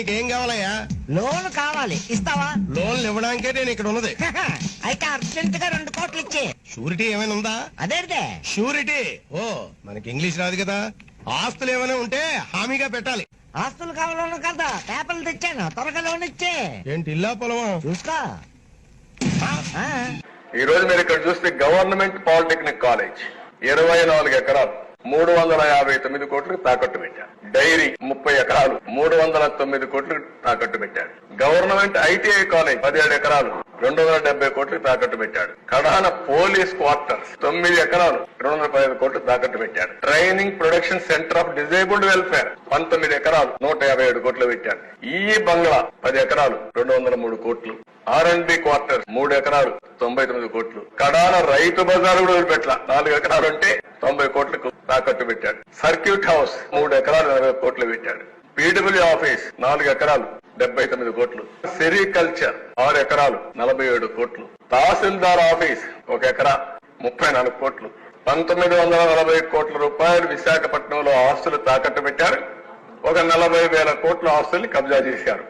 నీకేం కావాలయ్యా? లోన్ కావాలి, ఇస్తావా? లోన్లు ఇవ్వడానికే నేను ఇక్కడ ఉన్నది. అయితే అర్జెంట్ గా 2 కోట్లు ఇచ్చే. షూరిటీ ఏమైనా ఉందా? అదేదే షూరిటీ? ఓ, మనకి ఇంగ్లీష్ రాదు కదా. ఆస్తులు ఏమైనా ఉంటే హామీగా పెట్టాలి. ఆస్తులు కావాలను కదా, పేపర్లు తెచ్చాను, త్వరగా లోన్ ఇచ్చే. ఏంటి ఇల్లా పొలమా? చూసుకో. ఈ రోజు మీరు ఇక్కడ చూస్తే గవర్నమెంట్ పాలిటెక్నిక్ కాలేజ్ 24 ఎకరాలు 359 కోట్లకు తాకట్టు పెట్టారు. డైరీ 30 ఎకరాలు 309 కోట్లకు తాకట్టు పెట్టాడు. గవర్నమెంట్ ఐటీఐ కాలేజ్ 17 ఎకరాలు 270 కోట్లకు తాకట్టు పెట్టాడు. కడాన పోలీస్ క్వార్టర్స్ 9 ఎకరాలు 215 కోట్లు తాకట్టు పెట్టాడు. Training production centre of disabled welfare 19 ఎకరాలు 157 కోట్లు పెట్టాడు. ఈ బంగ్లా 10 ఎకరాలు 203 కోట్లు. R&B క్వార్టర్స్ 3 ఎకరాలు 99 కోట్లు. కడాన రైతు బజార్ కూడా వదిలిపెట్ల 4 ఎకరాలు ఉంటే 90 కోట్లకు తాకట్టు పెట్టాడు. సర్క్యూట్ హౌస్ 3 ఎకరాలు 40 కోట్లు పెట్టాడు. పీడబ్ల్యూ ఆఫీస్ 4 ఎకరాలు 79 కోట్లు. సెరికల్చర్ 6 ఎకరాలు 47 కోట్లు. తహసీల్దార్ ఆఫీస్ 1 ఎకరా 34 కోట్లు. 1940 కోట్ల రూపాయలు విశాఖపట్నంలో ఆస్తులు తాకట్టు పెట్టారు. ఒక 40,000 కోట్ల ఆస్తుల్ని కబ్జా చేశారు.